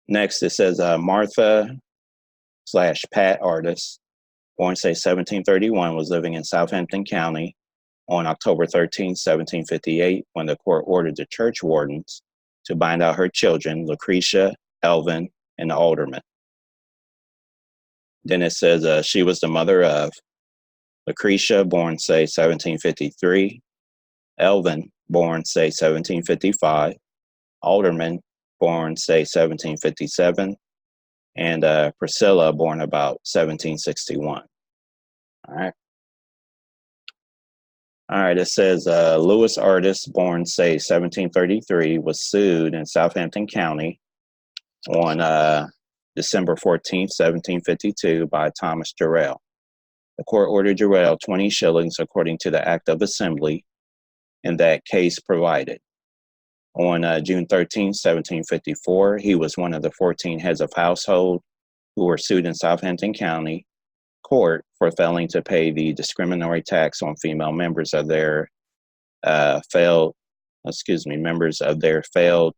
Next, it says Martha / Pat Artist, born say 1731, was living in Southampton County on October 13, 1758, when the court ordered the church wardens to bind out her children, Lucretia, Elvin, and the alderman. Then it says she was the mother of Lucretia, born say 1753, Elvin, born say 1755, alderman, born say 1757, and Priscilla, born about 1761. All right. All right, it says Lewis Artist, born say 1733, was sued in Southampton County on December 14th, 1752 by Thomas Jarrell. The court ordered Jarrell 20 shillings according to the Act of Assembly in that case provided. On June 13, 1754, he was one of the 14 heads of household who were sued in Southampton County Court for failing to pay the discriminatory tax on female members of their failed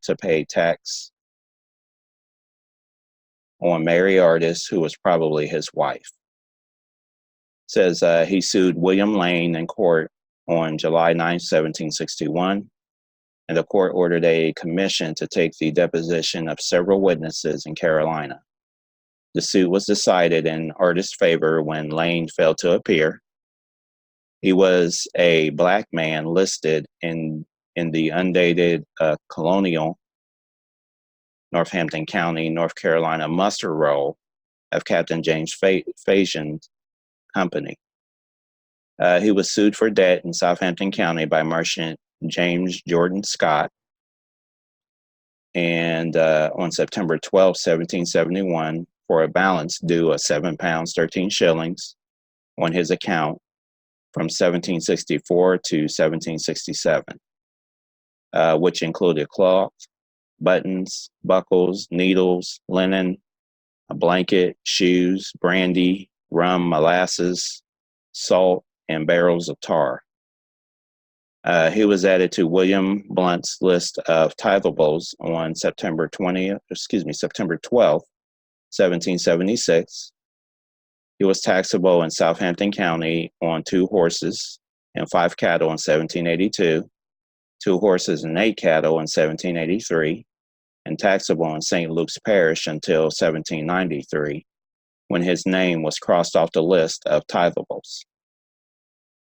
to pay tax on Mary Artist, who was probably his wife. It says he sued William Lane in court on July 9, 1761, and the court ordered a commission to take the deposition of several witnesses in Carolina. The suit was decided in Artist's favor when Lane failed to appear. He was a black man listed in the undated colonial Northampton County, North Carolina muster roll of Captain James Fasion's company. He was sued for debt in Southampton County by merchant James Jordan Scott. And on September 12, 1771, for a balance due of £7 13 shillings on his account from 1764 to 1767, which included cloth, buttons, buckles, needles, linen, a blanket, shoes, brandy, rum, molasses, salt, and barrels of tar. He was added to William Blunt's list of tithables on September 12th, 1776. He was taxable in Southampton County on 2 horses and 5 cattle in 1782, 2 horses and 8 cattle in 1783, and taxable in St. Luke's Parish until 1793, when his name was crossed off the list of tithables.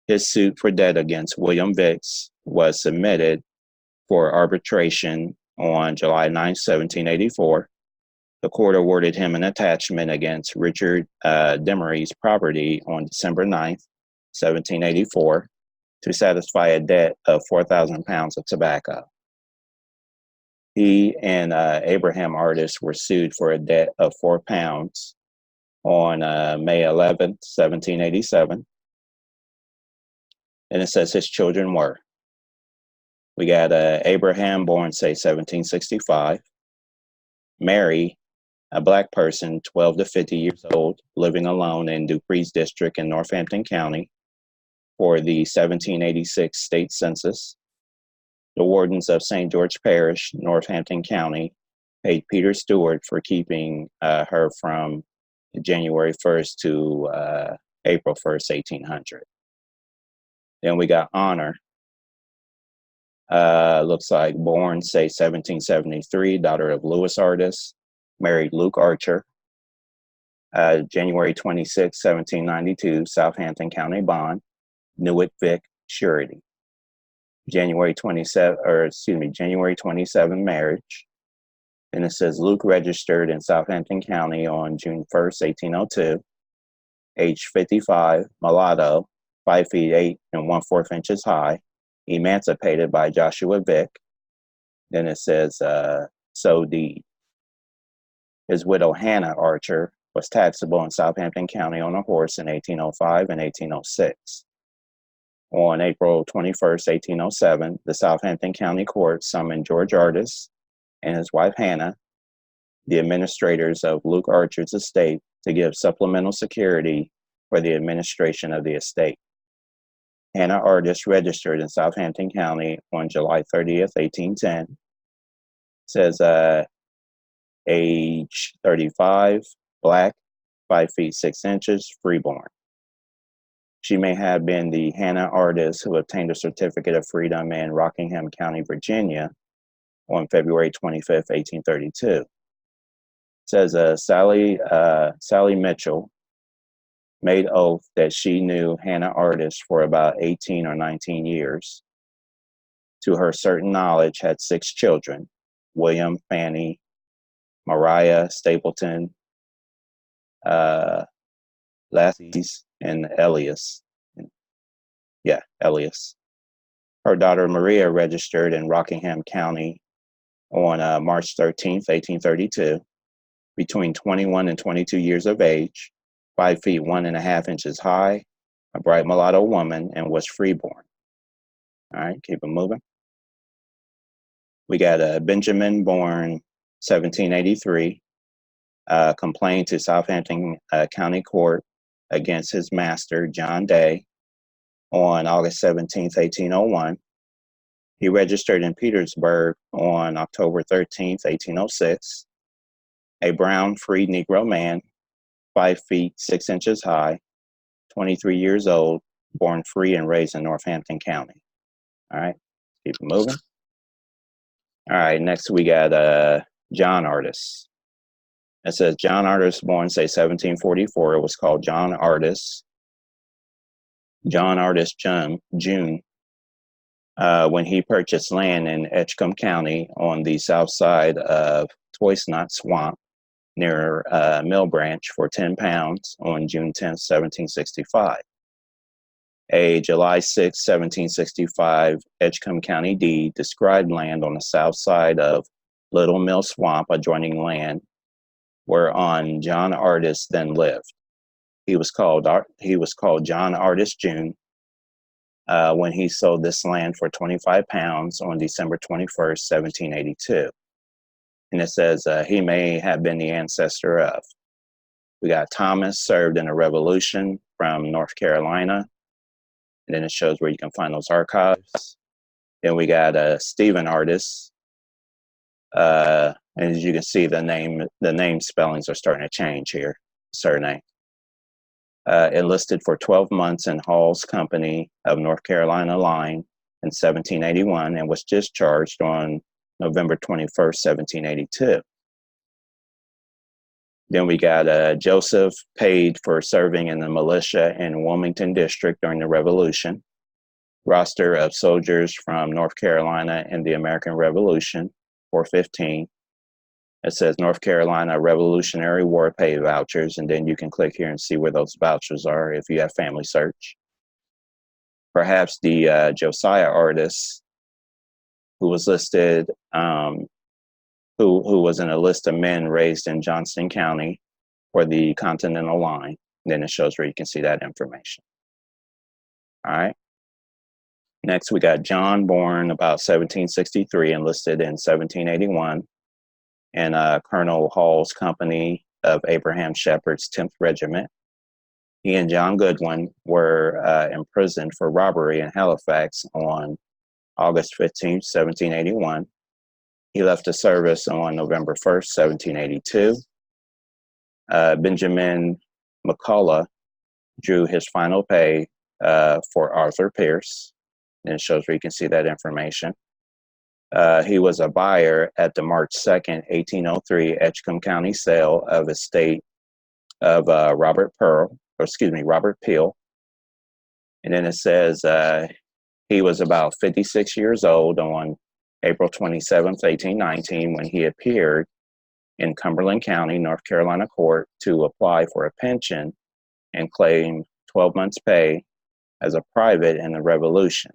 His suit for debt against William Vicks was submitted for arbitration on July 9, 1784. The court awarded him an attachment against Richard Demery's property on December 9, 1784, to satisfy a debt of 4,000 pounds of tobacco. He and Abraham Artist were sued for a debt of £4 on May 11, 1787. And it says his children were. We got Abraham, born, say, 1765. Mary, a black person, 12 to 50 years old, living alone in Dupree's District in Northampton County for the 1786 state census. The wardens of St. George Parish, Northampton County, paid Peter Stewart for keeping her from January 1st to April 1st, 1800. Then we got Honor. Looks like born, say, 1773, daughter of Lewis Artist, married Luke Archer. January 26, 1792, Southampton County bond, Newick Vic surety. January 27, marriage. And it says Luke registered in Southampton County on June 1st, 1802. Age 55, mulatto, 5 feet 8 and 1/4 inches high, emancipated by Joshua Vick. Then it says so deed. His widow Hannah Archer was taxable in Southampton County on a horse in 1805 and 1806. On April 21st, 1807, the Southampton County Court summoned George Artist and his wife Hannah the administrators of Luke Archer's estate to give supplemental security for the administration of the estate. Hannah Artist registered in Southampton County on July 30th, 1810. Says age 35, black, 5 feet 6 inches, freeborn. She may have been the Hannah Artist who obtained a certificate of freedom in Rockingham County, Virginia on February 25th, 1832. It says Sally Mitchell made oath that she knew Hannah Artist for about 18 or 19 years. To her certain knowledge, had 6 children: William, Fanny, Mariah, Stapleton, Lasses, and Elias. Elias. Her daughter Maria registered in Rockingham County on March 13th, 1832, between 21 and 22 years of age, 5 feet 1.5 inches high, a bright mulatto woman, and was freeborn. All right, keep it moving. We got Benjamin, born 1783, complained to Southampton County Court against his master, John Day, on August 17th, 1801. He registered in Petersburg on October 13th, 1806. A brown, free Negro man, 5 feet 6 inches high, 23 years old, born free and raised in Northampton County. All right, keep it moving. All right, next we got John Artist. It says John Artist, born, say, 1744. It was called John Artist. John Artist June, when he purchased land in Edgecombe County on the south side of Toysnot Swamp near Mill Branch for £10 on June 10, 1765. A July 6, 1765 Edgecombe County deed described land on the south side of Little Mill Swamp adjoining land whereon John Artist then lived. He was called John Artist June when he sold this land for £25 on December 21st, 1782. And it says he may have been the ancestor of. We got Thomas, served in the Revolution from North Carolina. And then it shows where you can find those archives. Then we got Stephen Artist. And as you can see, the name spellings are starting to change here. Surname. Enlisted for 12 months in Hall's Company of North Carolina Line in 1781 and was discharged on November 21st, 1782. Then we got Joseph, paid for serving in the militia in Wilmington District during the Revolution. Roster of soldiers from North Carolina in the American Revolution, 415. It says North Carolina Revolutionary War pay vouchers, and then you can click here and see where those vouchers are if you have Family Search. Perhaps the Josiah Artist, who was listed, who was in a list of men raised in Johnston County for the Continental Line. And then it shows where you can see that information. All right. Next, we got John, born about 1763, enlisted in 1781 in Colonel Hall's Company of Abraham Shepherd's 10th Regiment. He and John Goodwin were imprisoned for robbery in Halifax on August 15th, 1781. He left the service on November 1st, 1782. Benjamin McCullough drew his final pay for Arthur Pierce, and it shows where you can see that information. He was a buyer at the March 2nd, 1803 Edgecombe County sale of estate of Robert Peel. And then it says he was about 56 years old on April 27th, 1819, when he appeared in Cumberland County, North Carolina court to apply for a pension and claim 12 months' pay as a private in the Revolution.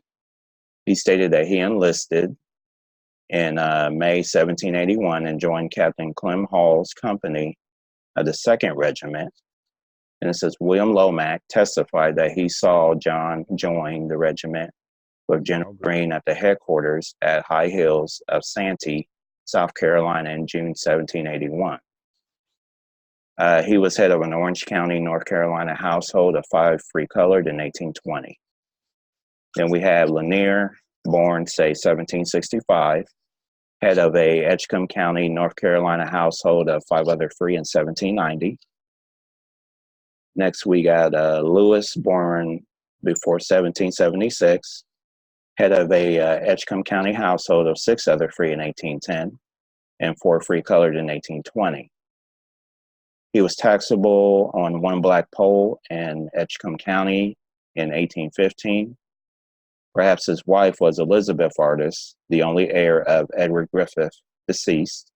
He stated that he enlisted in May 1781 and joined Captain Clem Hall's company of the 2nd Regiment. And it says William Lomack testified that he saw John join the regiment with General Greene at the headquarters at High Hills of Santee South Carolina in June 1781. He was head of an Orange County, North Carolina household of 5 free colored in 1820. Then we have Lanier, born, say, 1765, head of a Edgecombe County, North Carolina household of 5 other free in 1790. Next, we got Lewis, born before 1776, head of a Edgecombe County household of 6 other free in 1810 and 4 free colored in 1820. He was taxable on 1 black poll in Edgecombe County in 1815. Perhaps his wife was Elizabeth Artist, the only heir of Edward Griffith, deceased,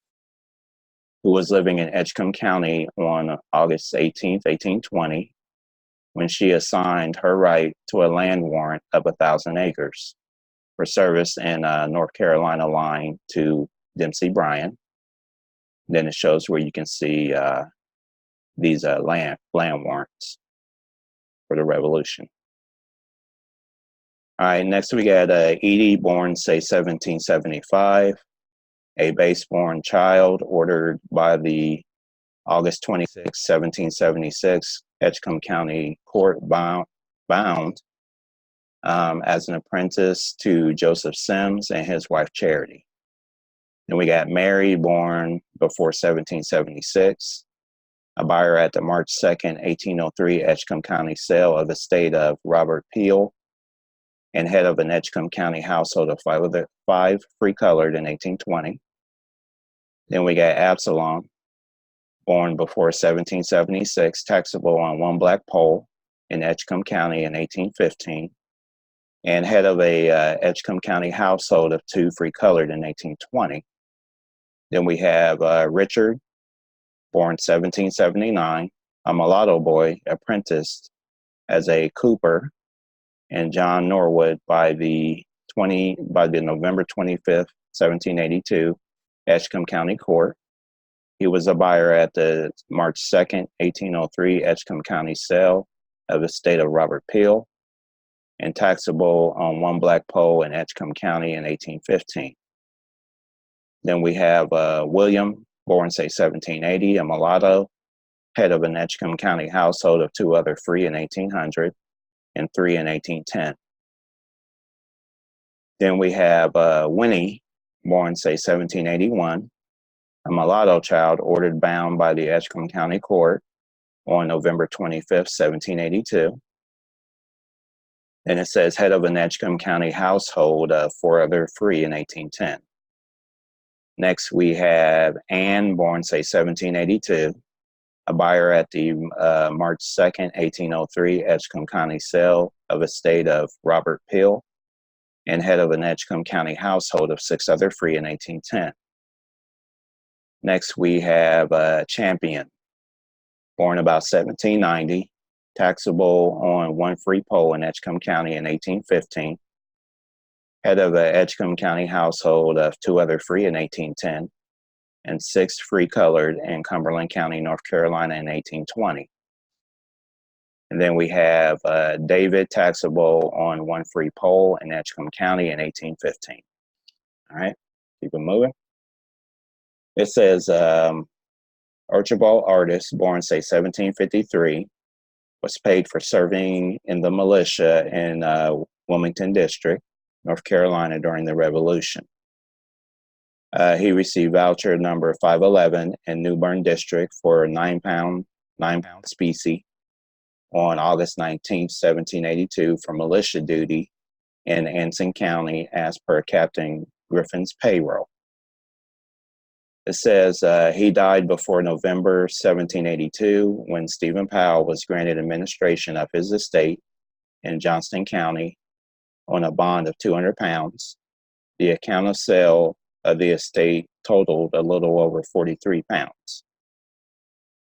who was living in Edgecombe County on August 18, 1820, when she assigned her right to a land warrant of 1,000 acres for service in North Carolina line to Dempsey Bryan. Then it shows where you can see these land warrants for the Revolution. All right, next we got Edie, born, say, 1775, a base-born child ordered by the August 26, 1776 Edgecombe County Court bound as an apprentice to Joseph Sims and his wife Charity. Then we got Mary, born before 1776, a buyer at the March 2nd, 1803 Edgecombe County sale of the estate of Robert Peel, and head of an Edgecombe County household of 5 free colored in 1820. Then we got Absalom, born before 1776, taxable on 1 black poll in Edgecombe County in 1815, and head of a Edgecombe County household of 2 free colored in 1820. Then we have Richard, born 1779, a mulatto boy apprenticed as a cooper, and John Norwood by the November 25th, 1782 Edgecombe County Court. He was a buyer at the March 2nd, 1803 Edgecombe County sale of the estate of Robert Peel, and taxable on 1 black poll in Edgecombe County in 1815. Then we have William, born, say, 1780, a mulatto, head of an Edgecombe County household of 2 other free in 1800 and 3 in 1810. Then we have Winnie, born, say, 1781, a mulatto child ordered bound by the Edgecombe County Court on November 25th, 1782. And it says head of an Edgecombe County household of 4 other free in 1810. Next, we have Anne, born, say, 1782, a buyer at the March 2nd, 1803 Edgecombe County sale of estate of Robert Peel, and head of an Edgecombe County household of 6 other free in 1810. Next, we have Champion, born about 1790, taxable on 1 free poll in Edgecombe County in 1815, head of an Edgecombe County household of 2 other free in 1810, and 6 free colored in Cumberland County, North Carolina in 1820. And then we have David, taxable on 1 free poll in Edgecombe County in 1815. All right, keep it moving. It says Archibald Artist, born, say, 1753, was paid for serving in the militia in Wilmington District, North Carolina during the Revolution. He received voucher number 511 in New Bern District for a 9-pound specie on August 19, 1782 for militia duty in Anson County as per Captain Griffin's payroll. It says he died before November 1782 when Stephen Powell was granted administration of his estate in Johnston County on a bond of 200 pounds. The account of sale of the estate totaled a little over 43 pounds.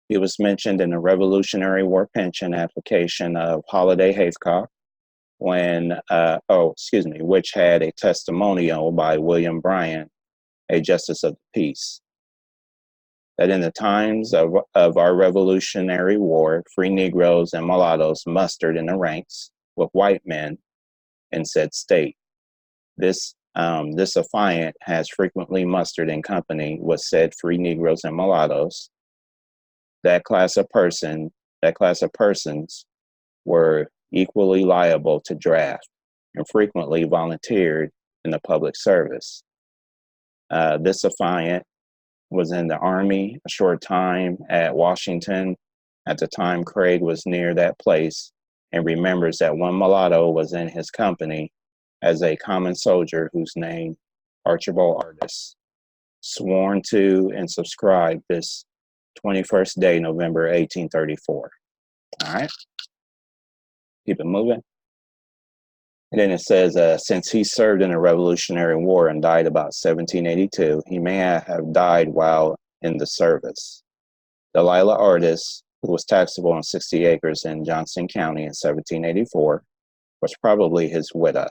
He was mentioned in the Revolutionary War pension application of Holiday Hathcock, which had a testimonial by William Bryan, a justice of the peace, that in the times of our Revolutionary War, free Negroes and mulattoes mustered in the ranks with white men in said state. This This affiant has frequently mustered in company with said free Negroes and mulattoes. That class of persons were equally liable to draft and frequently volunteered in the public service. This affiant was in the Army a short time at Washington at the time Craig was near that place, and remembers that one mulatto was in his company as a common soldier whose name, Archibald Artist, sworn to and subscribed this 21st day, November 1834. All right, keep it moving. And then it says, since he served in the Revolutionary War and died about 1782, he may have died while in the service. Delilah Artist, who was taxable on 60 acres in Johnston County in 1784, was probably his widow.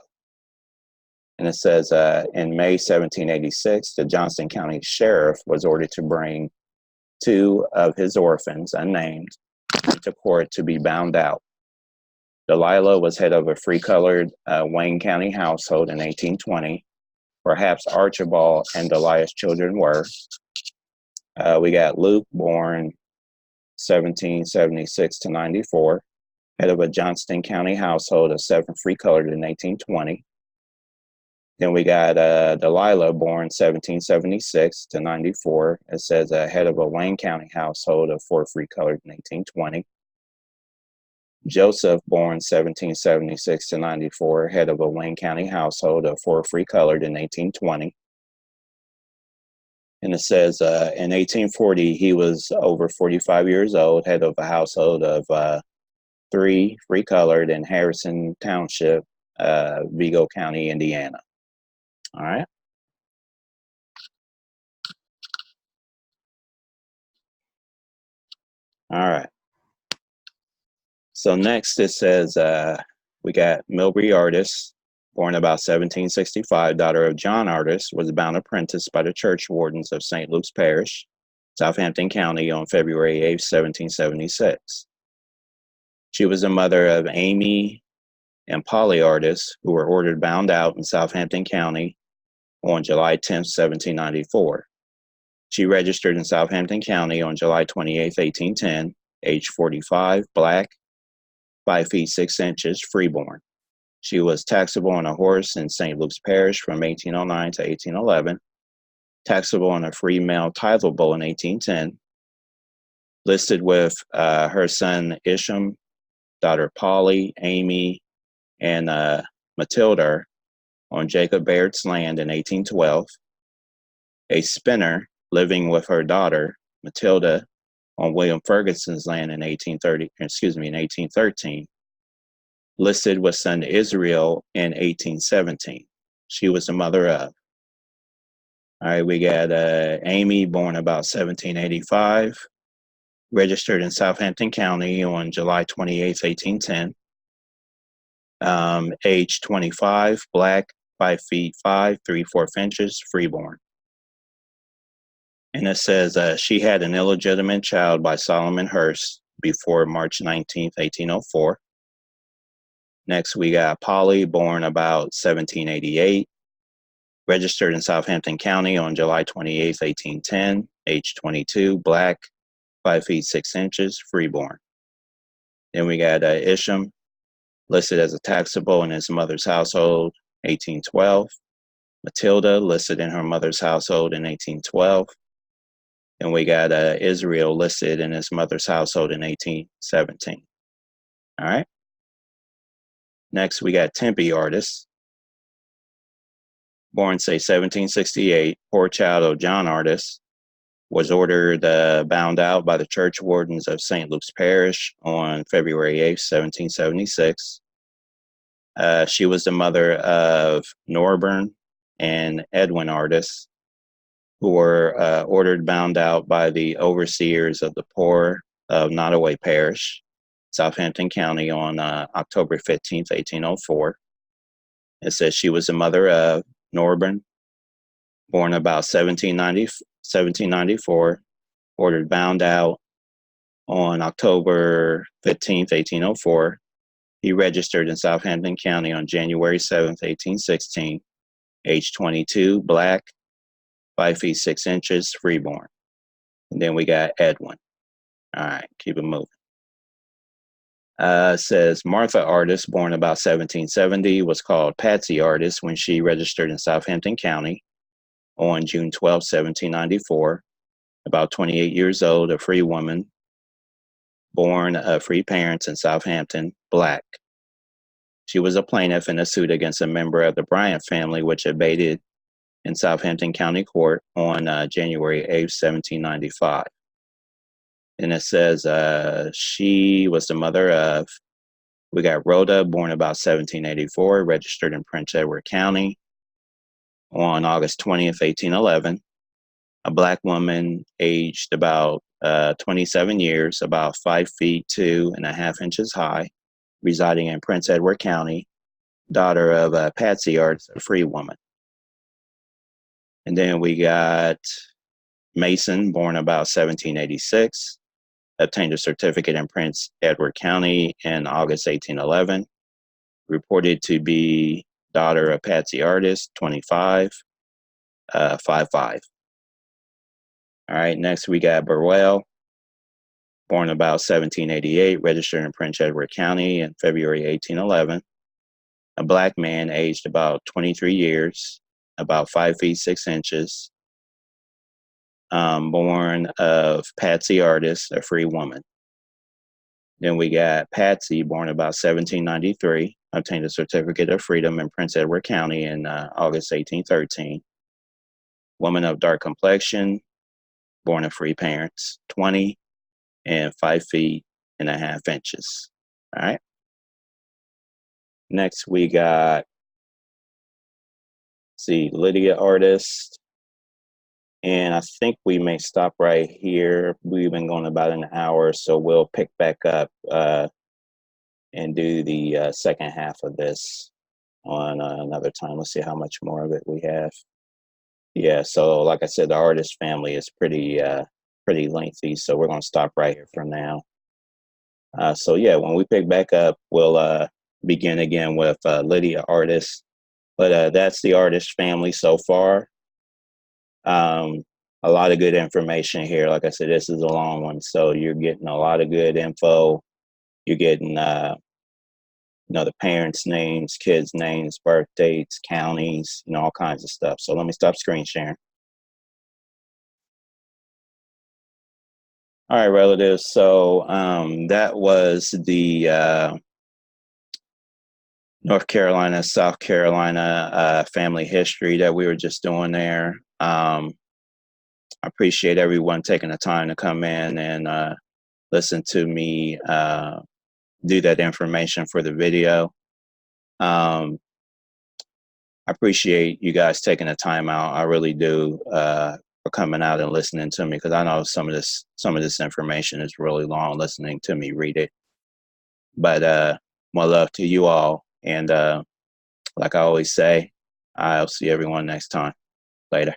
And it says, in May 1786, the Johnston County Sheriff was ordered to bring 2 of his orphans, unnamed, to court to be bound out. Delilah was head of a free-colored Wayne County household in 1820. Perhaps Archibald and Delilah's children were. We got Luke, born 1776 to 94, head of a Johnston County household of 7 free-colored in 1820. Then we got Delilah, born 1776 to 94. It says head of a Wayne County household of 4 free-colored in 1820. Joseph, born 1776 to 94, head of a Wayne County household of 4 free-colored in 1820. And it says in 1840, he was over 45 years old, head of a household of 3 free-colored in Harrison Township, Vigo County, Indiana. All right. All right. So next it says we got Milbury Artist, born about 1765, daughter of John Artist, was bound apprentice by the church wardens of St. Luke's Parish, Southampton County, on February 8, 1776. She was the mother of Amy and Polly Artist, who were ordered bound out in Southampton County on July 10, 1794. She registered in Southampton County on July 28, 1810, age 45, black, 5 feet 6 inches, freeborn. She was taxable on a horse in St. Luke's Parish from 1809 to 1811, taxable on a free male title bull in 1810, listed with her son Isham, daughter Polly, Amy, and Matilda on Jacob Baird's land in 1812, a spinner living with her daughter Matilda on William Ferguson's land in 1813, listed with son Israel in 1817. She was the mother of. All right, we got Amy, born about 1785, registered in Southampton County on July 28, 1810. Age 25, black, 5 feet 5, 3/4 inches, freeborn. And it says she had an illegitimate child by Solomon Hurst before March 19, 1804. Next, we got Polly, born about 1788, registered in Southampton County on July 28, 1810, age 22, black, 5 feet 6 inches, freeborn. Then we got Isham, listed as a taxable in his mother's household, 1812. Matilda, listed in her mother's household in 1812. And we got Israel, listed in his mother's household in 1817. All right. Next, we got Tempe Artist, born, say, 1768, poor child of John Artist, was ordered bound out by the church wardens of St. Luke's Parish on February 8, 1776. She was the mother of Norburn and Edwin Artist, who were ordered bound out by the overseers of the poor of Nottoway Parish, Southampton County, on October 15, 1804. It says she was the mother of Norburn, born about 1794, ordered bound out on October 15, 1804. He registered in Southampton County on January 7, 1816, age 22, black, 5 feet 6 inches, freeborn. And then we got Edwin. All right, keep it moving. Says Martha Artist, born about 1770, was called Patsy Artist when she registered in Southampton County on June 12, 1794. About 28 years old, a free woman, born of free parents in Southampton, black. She was a plaintiff in a suit against a member of the Bryant family, which abated in Southampton County Court on January 8, 1795. And it says she was the mother of, we got Rhoda, born about 1784, registered in Prince Edward County on August 20th, 1811. A black woman aged about 27 years, about 5 feet 2.5 inches high, residing in Prince Edward County, daughter of Patsy Artist, a free woman. And then we got Mason, born about 1786, obtained a certificate in Prince Edward County in August 1811, reported to be daughter of Patsy Artist, 25, 5'5". All right, next we got Burwell, born about 1788, registered in Prince Edward County in February 1811. A black man aged about 23 years, about 5 feet 6 inches, born of Patsy Artist, a free woman. Then we got Patsy, born about 1793, obtained a certificate of freedom in Prince Edward County in August 1813. Woman of dark complexion, born of free parents, 20 and 5 feet and a half inches. All right. Next we got, Lydia Artist. And I think we may stop right here. We've been going about an hour, so we'll pick back up and do the second half of this on another time. Let's see how much more of it we have. Yeah, so like I said, the Artist family is pretty lengthy, so we're going to stop right here for now. So yeah, when we pick back up, we'll begin again with Lydia Artist. But that's the Artist family so far. A lot of good information here. Like I said, this is a long one, so you're getting a lot of good info. You're getting, the parents' names, kids' names, birth dates, counties, all kinds of stuff. So let me stop screen sharing. All right, relatives. So that was the North Carolina, South Carolina family history that we were just doing there. I appreciate everyone taking the time to come in and listen to me do that information for the video. I appreciate you guys taking the time out. I really do, for coming out and listening to me, because I know some of this information is really long listening to me read it. But more love to you all, and like I always say, I'll see everyone next time. Later.